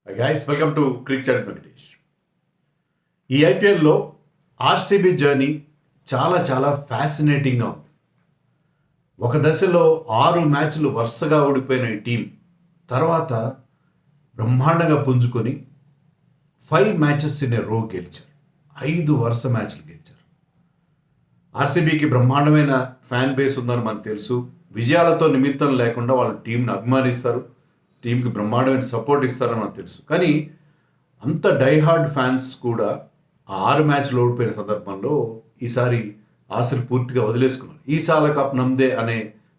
Guys welcome to cricket Venkatesh. ఈ ఐపీఎల్లో RCB journey చాలా చాలా ఫ్యాసినేటింగ్గా ఉంది. ఒక దశలో 6 మ్యాచ్లు వరుసగా ఓడిపోయిన ఈ టీం తర్వాత బ్రహ్మాండంగా పుంజుకొని 5 మ్యాచెస్ ఇన్ ఏ రో గెలిచారు. 5 వరుస మ్యాచ్లు గెలిచారు. ఆర్సీబీకి బ్రహ్మాండమైన ఫ్యాన్ బేస్ ఉందని మనకు తెలుసు. విజయాలతో నిమిత్తం లేకుండా వాళ్ళు టీంని అభిమానిస్తారు, టీంకి బ్రహ్మాండమైన సపోర్ట్ ఇస్తారని మనకు తెలుసు. కానీ అంత డైహార్డ్ ఫ్యాన్స్ కూడా ఆ 6 మ్యాచ్లు ఓడిపోయిన సందర్భంలో ఈసారి ఆశలు పూర్తిగా వదిలేసుకున్నారు. ఈసారి కప్ నమ్దే అనే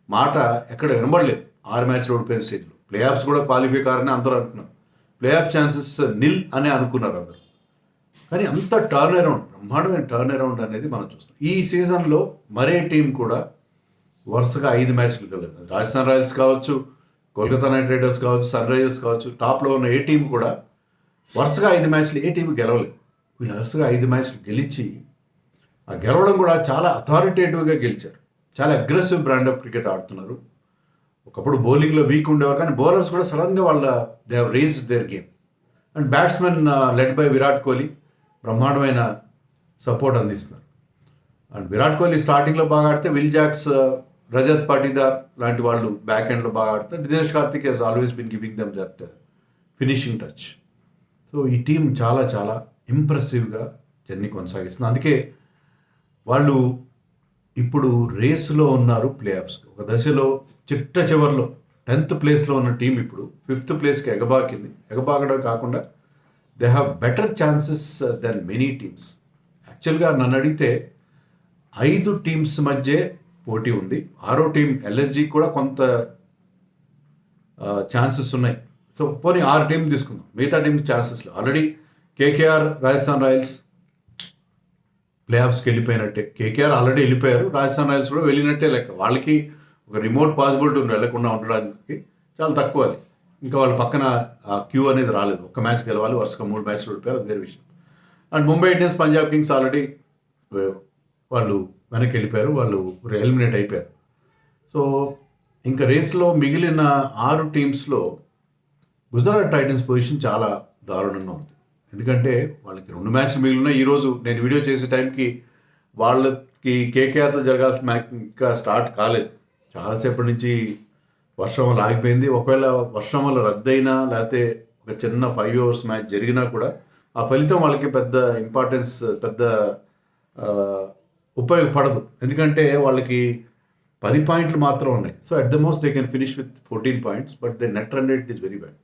మాట ఎక్కడ వినబడలేదు. 6 మ్యాచ్లు ఓడిపోయిన స్టేజ్లో ప్లే ఆఫ్స్ కూడా క్వాలిఫై కారని అందరూ అనుకున్నారు. ప్లే ఆఫ్ ఛాన్సెస్ నిల్ అనే అనుకున్నారు అందరూ. కానీ అంత టర్న్ అరౌండ్, బ్రహ్మాండమైన టర్న్ అరౌండ్ అనేది మనం చూస్తాం. ఈ సీజన్లో మరే టీం కూడా వరుసగా 5 మ్యాచ్లు గెలలేదు. రాజస్థాన్ రాయల్స్ కావచ్చు, కోల్కతా నైట్ రైడర్స్ కావచ్చు, సన్ రైజర్స్ కావచ్చు, టాప్లో ఉన్న ఏ టీం కూడా వరుసగా 5 మ్యాచ్లు ఏ టీం గెలవలేదు. వీళ్ళు వరుసగా 5 మ్యాచ్లు గెలిచి ఆ గెలవడం కూడా చాలా అథారిటేటివ్గా గెలిచారు. చాలా అగ్రెసివ్ బ్రాండ్ ఆఫ్ క్రికెట్ ఆడుతున్నారు. ఒకప్పుడు బౌలింగ్లో వీక్ ఉండేవారు, కానీ బౌలర్స్ కూడా సడన్గా they have raised their game. And batsmen led by Virat Kohli బ్రహ్మాండమైన సపోర్ట్ అందిస్తున్నారు. అండ్ విరాట్ కోహ్లీ స్టార్టింగ్లో బాగా ఆడితే విల్ జాక్స్, రజత్ పాటీదార్ లాంటి వాళ్ళు బ్యాక్ ఎండ్లో బాగా ఆడుతారు. Dinesh Karthik he's always been giving them that finishing touch. So ఈ టీం చాలా చాలా ఇంప్రెసివ్గా జర్నీ కొనసాగిస్తుంది. అందుకే వాళ్ళు ఇప్పుడు రేసులో ఉన్నారు ప్లే ఆఫ్స్కి. ఒక దశలో చిట్ట చివరిలో 10th ప్లేస్లో ఉన్న టీం ఇప్పుడు 5th ప్లేస్కి ఎగబాగడం కాకుండా they have better chances than many teams. యాక్చువల్గా నన్ను అడిగితే 5 టీమ్స్ మధ్య పోటీ ఉంది. 6వ టీం ఎల్ఎస్జి కూడా కొంత ఛాన్సెస్ ఉన్నాయి. సో పోనీ 6 టీంలు తీసుకుందాం, మిగతా టీం ఛాన్సెస్లో already KKR, Rajasthan Royals play ఆఫ్స్కి వెళ్ళిపోయినట్టే. కేకేఆర్ ఆల్రెడీ వెళ్ళిపోయారు, రాజస్థాన్ రాయల్స్ కూడా వెళ్ళినట్టే లెక్క. వాళ్ళకి ఒక రిమోట్ పాసిబిలిటీ వెళ్లకుండా ఉండడానికి చాలా తక్కువ అది. ఇంకా వాళ్ళ పక్కన క్యూ అనేది రాలేదు. ఒక్క మ్యాచ్ గెలవాలి, వరుసగా 3 మ్యాచ్లు ఓడిపోయారు, అది వేరే విషయం. And Mumbai Indians, Punjab Kings already వాళ్ళు వెనక్కి వెళ్ళిపోయారు, వాళ్ళు ఎలిమినేట్ అయిపోయారు. సో ఇంకా రేస్లో మిగిలిన 6 టీమ్స్లో గుజరాత్ టైటన్స్ పొజిషన్ చాలా దారుణంగా ఉంది. ఎందుకంటే వాళ్ళకి 2 మ్యాచ్లు మిగిలిన ఈరోజు నేను వీడియో చేసే టైంకి వాళ్ళకి కేకేఆర్తో జరగాల్సిన మ్యాచ్ ఇంకా స్టార్ట్ కాలేదు. చాలాసేపటి నుంచి వర్షం వల్ల ఆగిపోయింది. ఒకవేళ వర్షం వల్ల రద్దయినా లేకపోతే ఒక చిన్న 5 ఓవర్స్ మ్యాచ్ జరిగినా కూడా ఆ ఫలితం వాళ్ళకి పెద్ద ఇంపార్టెన్స్, పెద్ద ఉపయోగపడదు. ఎందుకంటే వాళ్ళకి 10 పాయింట్లు మాత్రం ఉన్నాయి. So at the most they can finish with 14 points, but they net run rate is very bad.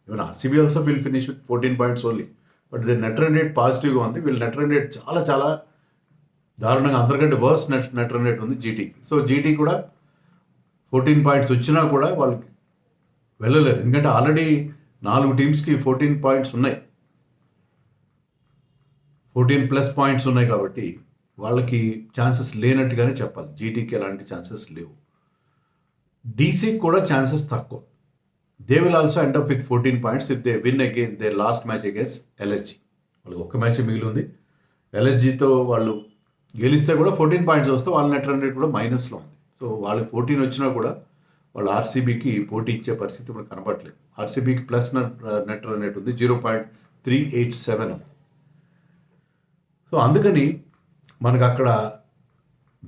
Even RCB also will finish with 14 points only, but they net run rate పాజిటివ్గా ఉంది. వీళ్ళ నెట్ రన్ రేట్ చాలా చాలా దారుణంగా, అందరికంటే worst net run rate ఉంది జీటీకి. So GT కూడా 14 points వచ్చినా కూడా వాళ్ళకి వెళ్ళలేరు. ఎందుకంటే ఆల్రెడీ 4 టీమ్స్కి 14 పాయింట్స్ ఉన్నాయి, 14+ పాయింట్స్ ఉన్నాయి. కాబట్టి వాళ్ళకి ఛాన్సెస్ లేనట్టుగానే చెప్పాలి. జీటీకి ఎలాంటి ఛాన్సెస్ లేవు. డీసీకి కూడా ఛాన్సెస్ తక్కువ. They will also end up with 14 points if they win again they last match against LSG. వాళ్ళకి ఒక్క మ్యాచ్ మిగిలి ఉంది. ఎల్ఎస్జితో వాళ్ళు గెలిస్తే కూడా 14 పాయింట్స్ వస్తే వాళ్ళ నెట్ రన్ రేట్ కూడా మైనస్లో ఉంది. సో వాళ్ళకి 14 వచ్చినా కూడా వాళ్ళు ఆర్సీబీకి పోటీ ఇచ్చే పరిస్థితి ఇప్పుడు కనపడలేదు. ఆర్సీబీకి ప్లస్ నెట్ రన్ రేట్ ఉంది, 0.387 ఉంది. సో అందుకని మనకు అక్కడ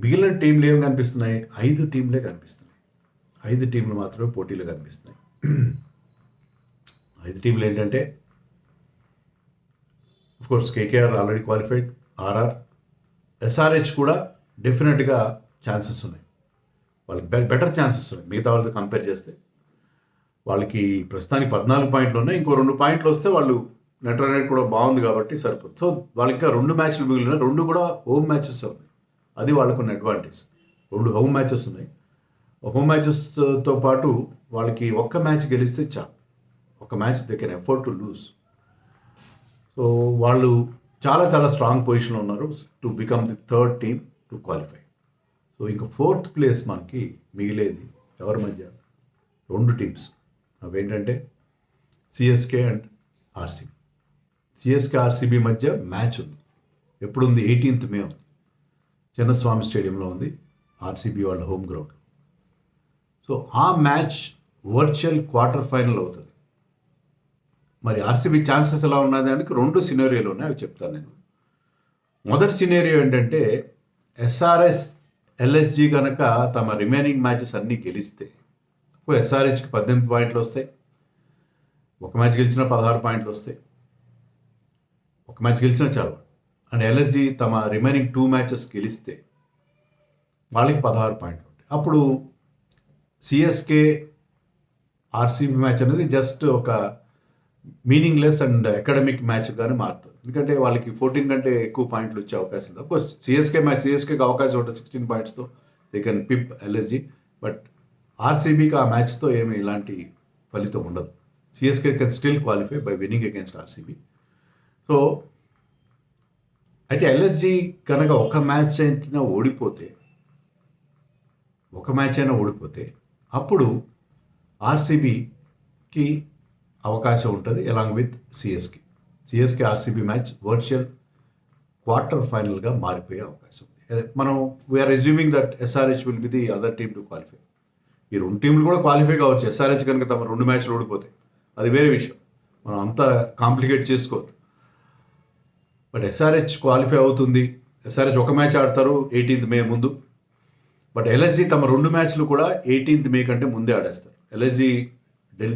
మిగిలిన టీంలు ఏమి కనిపిస్తున్నాయి? 5 టీంలే కనిపిస్తున్నాయి. 5 టీంలు మాత్రమే పోటీలు కనిపిస్తున్నాయి. 5 టీంలు ఏంటంటే course KKR already qualified, RR, SRH కూడా డెఫినెట్గా ఛాన్సెస్ ఉన్నాయి. వాళ్ళకి బెటర్ ఛాన్సెస్ ఉన్నాయి మిగతా వాళ్ళతో కంపేర్ చేస్తే. వాళ్ళకి ప్రస్తుతానికి 14 పాయింట్లు ఉన్నాయి. ఇంకో 2 పాయింట్లు వస్తే వాళ్ళు నెట్ రన్ రేట్ కూడా బాగుంది కాబట్టి సరిపోతుంది. సో వాళ్ళకి ఇంకా 2 మ్యాచ్లు మిగిలిన, 2 కూడా హోమ్ మ్యాచెస్ ఉన్నాయి. అది వాళ్ళకున్న అడ్వాంటేజ్. 2 హోమ్ మ్యాచెస్ ఉన్నాయి. హోమ్ మ్యాచెస్తో పాటు వాళ్ళకి ఒక్క మ్యాచ్ గెలిస్తే చాలు. ఒక match they can afford to lose. So వాళ్ళు చాలా చాలా స్ట్రాంగ్ పొజిషన్లో ఉన్నారు to become the 3rd team to qualify. So ఇంకా 4th ప్లేస్ మనకి మిగిలేది ఎవరి మధ్య? 2 టీమ్స్. అవేంటంటే CSK and RCB. CSK RCB మధ్య మ్యాచ్ ఉంది. ఎప్పుడుంది? 18th మే ఉంది. చిన్నస్వామి స్టేడియంలో ఉంది, ఆర్సీబీ వాళ్ళ హోమ్ గ్రౌండ్. సో ఆ మ్యాచ్ వర్చువల్ క్వార్టర్ ఫైనల్ అవుతుంది. మరి ఆర్సీబీ ఛాన్సెస్ ఎలా ఉన్నది అంటే 2 సినారియోలు ఉన్నాయి, అవి చెప్తాను నేను. మొదటి సినారియో ఏంటంటే ఎస్ఆర్ఎస్ ఎల్ఎస్జి కనుక తమ రిమైనింగ్ మ్యాచెస్ అన్నీ గెలిస్తే ఎస్ఆర్హెచ్కి 18 పాయింట్లు వస్తాయి, ఒక మ్యాచ్ గెలిచినా 16 పాయింట్లు వస్తాయి, ఒక మ్యాచ్ గెలిచినా చాలు. అండ్ ఎల్ఎస్జి తమ రిమైనింగ్ 2 మ్యాచెస్ గెలిస్తే వాళ్ళకి 16 పాయింట్లు ఉంటాయి. అప్పుడు సిఎస్కే ఆర్సీబీ మ్యాచ్ అనేది జస్ట్ ఒక మీనింగ్లెస్ అండ్ అకాడమిక్ మ్యాచ్గానే మారుతుంది. ఎందుకంటే వాళ్ళకి 14 కంటే ఎక్కువ పాయింట్లు వచ్చే అవకాశం ఉంది. అఫ్కోర్స్ సిఎస్కేకి అవకాశం ఉంటుంది 16 పాయింట్స్తో they can pip LSG. But ఆర్సీబీకి ఆ మ్యాచ్తో ఏమి ఇలాంటి ఫలితం ఉండదు. CSK can still qualify by winning against RCB. So అయితే ఎల్ఎస్జి కనుక ఒక మ్యాచ్ అయినా ఓడిపోతే అప్పుడు ఆర్సీబీకి అవకాశం ఉంటుంది along with CSK RCB match virtual quarter ఫైనల్గా మారిపోయే అవకాశం ఉంది. మనం we're assuming that SRH will be the other team to qualify. ఈ 2 టీంలు కూడా క్వాలిఫై కావచ్చు. ఎస్ఆర్హెచ్ కనుక తమ 2 మ్యాచ్లు ఓడిపోతాయి, అది వేరే విషయం, మనం అంతా కాంప్లికేట్ చేసుకోవద్దు. బట్ ఎస్ఆర్హెచ్ క్వాలిఫై అవుతుంది. ఎస్ఆర్హెచ్ ఒక మ్యాచ్ ఆడతారు 18th మే ముందు. బట్ ఎల్ఎస్జి తమ 2 మ్యాచ్లు కూడా 18th మే కంటే ముందే ఆడేస్తారు. ఎల్ఎస్జి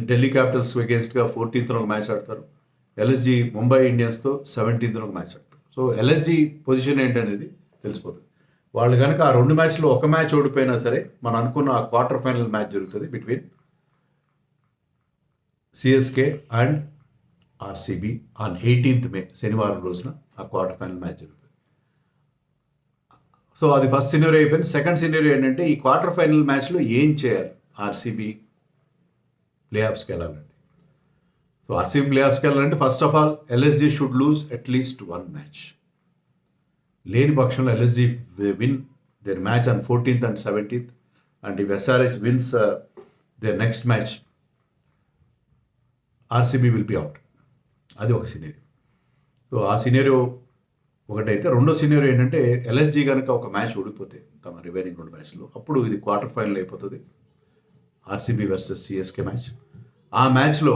ఢిల్లీ క్యాపిటల్స్ అగేన్స్ట్గా 14th ఒక మ్యాచ్ ఆడతారు. ఎల్ఎస్జి ముంబై ఇండియన్స్తో 17th ఒక మ్యాచ్ ఆడతారు. సో ఎల్ఎస్జి పొజిషన్ ఏంటనేది తెలిసిపోతుంది. వాళ్ళు కనుక ఆ 2 మ్యాచ్లో ఒక మ్యాచ్ ఓడిపోయినా సరే మనం అనుకున్న ఆ క్వార్టర్ ఫైనల్ మ్యాచ్ జరుగుతుంది between CSK and RCB on 18th మే శనివారం రోజున ఆ క్వార్టర్ ఫైనల్ మ్యాచ్ జరుగుతుంది. సో అది ఫస్ట్ సినారియో అయిపోయింది. సెకండ్ సినారియో ఏంటంటే ఈ క్వార్టర్ ఫైనల్ మ్యాచ్లో ఏం చేయాలి ఆర్సీబీ ప్లే ఆఫ్స్కి వెళ్ళాలంటే. సో ఆర్సీబీ ప్లే ఆఫ్స్కి వెళ్ళాలంటే first of all LSG should lose అట్లీస్ట్ 1 మ్యాచ్. లేని పక్షంలో LSG win their match on 14th and 17th and if SRH wins their next match RCB will be out. అది ఒక scenario. So ఆ scenario ఒకటైతే, రెండో సినారియో ఏంటంటే ఎల్ఎస్జి కనుక ఒక మ్యాచ్ ఓడిపోతే తమ రిమైనింగ్ 2 మ్యాచ్లు, అప్పుడు ఇది క్వార్టర్ ఫైనల్ అయిపోతుంది ఆర్సీబీ వర్సెస్ సిఎస్కే మ్యాచ్. ఆ మ్యాచ్లో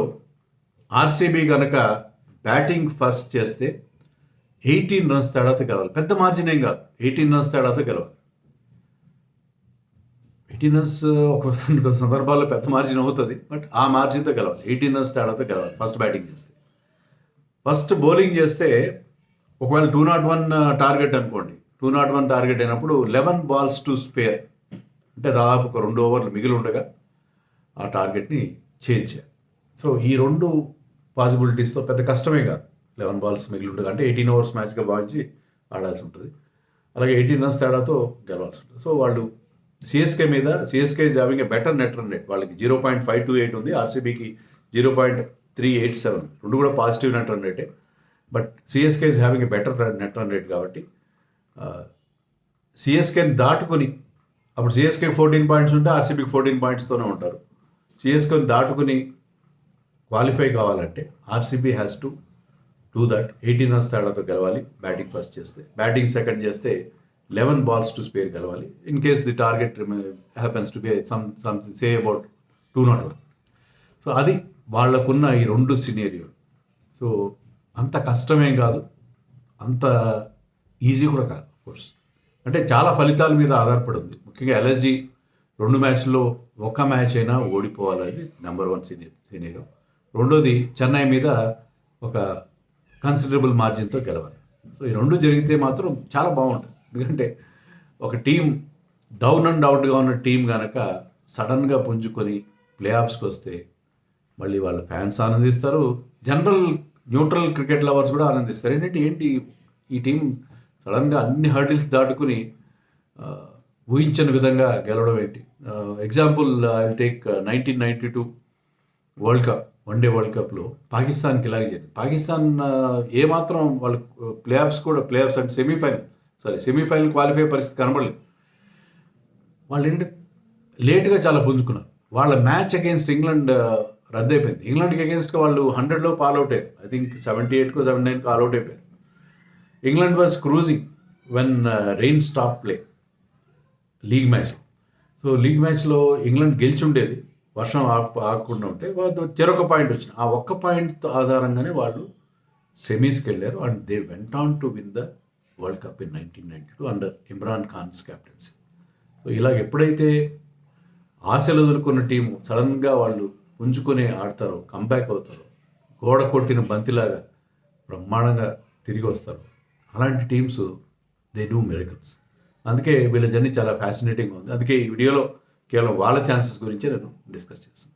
ఆర్సీబీ కనుక బ్యాటింగ్ ఫస్ట్ చేస్తే 18 runs తేడాతో గెలవాలి. పెద్ద మార్జిన్ ఏం కాదు, 18 runs తేడాతో గెలవాలి. 18 runs ఒక సందర్భాల్లో పెద్ద మార్జిన్ అవుతుంది, బట్ ఆ మార్జిన్తో గెలవాలి. 18 runs తేడాతో గెలవాలి ఫస్ట్ బ్యాటింగ్ చేస్తే. ఫస్ట్ బౌలింగ్ చేస్తే ఒకవేళ 201 టార్గెట్ అనుకోండి, 201 టార్గెట్ అయినప్పుడు 11 balls to spare, అంటే దాదాపు ఒక 2 ఓవర్లు మిగిలి ఉండగా ఆ టార్గెట్ని చేంజ్ చేయాలి. సో ఈ 2 పాసిబిలిటీస్తో పెద్ద కష్టమే కాదు. 11 balls మిగిలి ఉండగా అంటే 18 overs మ్యాచ్గా భావించి ఆడాల్సి ఉంటుంది. అలాగే 18 runs తేడాతో గెలవాల్సి ఉంటుంది. సో వాళ్ళు CSK is having a better net run rate. వాళ్ళకి 0.528 ఉంది, ఆర్సీబీకి 0.387, రెండు కూడా పాజిటివ్ నెట్ రన్ రేటే. But CSK is having a better net run rate కాబట్టి సిఎస్కేని దాటుకొని, అప్పుడు సిఎస్కేకి 14 points ఉంటే ఆర్సీబీకి 14 points-తోనే ఉంటారు. సిఎస్కేని దాటుకుని క్వాలిఫై కావాలంటే RCB has to do that. 18 runs తేడాతో గెలవాలి బ్యాటింగ్ ఫస్ట్ చేస్తే. బ్యాటింగ్ సెకండ్ చేస్తే 11 balls to spare గెలవాలి. In case the target happens to be something say about 201. So అది వాళ్ళకున్న ఈ 2 సినారియోలు. సో అంత కష్టమేం కాదు, అంత ఈజీ కూడా కాదు. కోర్స్ అంటే చాలా ఫలితాల మీద ఆధారపడి ఉంది. ముఖ్యంగా ఎల్ఎస్జి 2 మ్యాచ్ల్లో ఒక మ్యాచ్ అయినా ఓడిపోవాలని నెంబర్ 1 సినారియో. రెండోది చెన్నై మీద ఒక కన్సిడరబుల్ మార్జిన్తో గెలవాలి. సో ఈ 2 జరిగితే మాత్రం చాలా బాగుంటుంది. ఎందుకంటే ఒక టీం డౌన్ అండ్ అవుట్గా ఉన్న టీం కనుక సడన్గా పుంజుకొని ప్లే ఆఫ్స్కి వస్తే మళ్ళీ వాళ్ళ ఫ్యాన్స్ ఆనందిస్తారు, న్యూట్రల్ క్రికెట్ లవర్స్ కూడా ఆనందిస్తారు. ఏంటి ఈ టీం సడన్గా అన్ని హర్డిల్స్ దాటుకుని ఊహించని విధంగా గెలవడం ఏంటి. Example I will take 1992 world cup, one day world కప్లో పాకిస్తాన్కి ఇలాగే జరిగింది. పాకిస్తాన్ ఏమాత్రం వాళ్ళు ప్లే ఆఫ్స్ అంటే సెమీఫైనల్ క్వాలిఫై పరిస్థితి కనబడలేదు. వాళ్ళు ఏంటంటే లేట్గా చాలా పుంజుకున్నారు. వాళ్ళ మ్యాచ్ అగేన్స్ట్ ఇంగ్లాండ్ రద్దయిపోయింది. ఇంగ్లాండ్కి అగేన్స్ట్గా వాళ్ళు 100లో ఆల్అవుట్ అయ్యారు. ఐ థింక్ 78కో 79కో ఆల్అవుట్ అయిపోయారు. England was cruising when rain stop play league మ్యాచ్లో. సో లీగ్ మ్యాచ్లో ఇంగ్లాండ్ గెలిచి ఉండేది, వర్షం ఆగకుండా ఉంటే వాళ్ళు చెరొక పాయింట్ వచ్చిన ఆ ఒక్క పాయింట్ ఆధారంగానే వాళ్ళు సెమీస్కి వెళ్ళారు and they went on to win the world cup in 1992 under Imran Khan's captaincy. So ఇలా ఎప్పుడైతే ఆశలు వదులుకున్న టీము సడన్గా వాళ్ళు పుంజుకొని ఆడతారో, కంబ్యాక్ అవుతారో, గోడ కొట్టిన బంతిలాగా బ్రహ్మాండంగా తిరిగి వస్తారు. అలాంటి టీమ్స్ దే డూ మిరకల్స్. అందుకే వీళ్ళ జర్నీ చాలా ఫ్యాసినేటింగ్గా ఉంది. అందుకే ఈ వీడియోలో కేవలం వాళ్ళ ఛాన్సెస్ గురించే నేను డిస్కస్ చేస్తాను.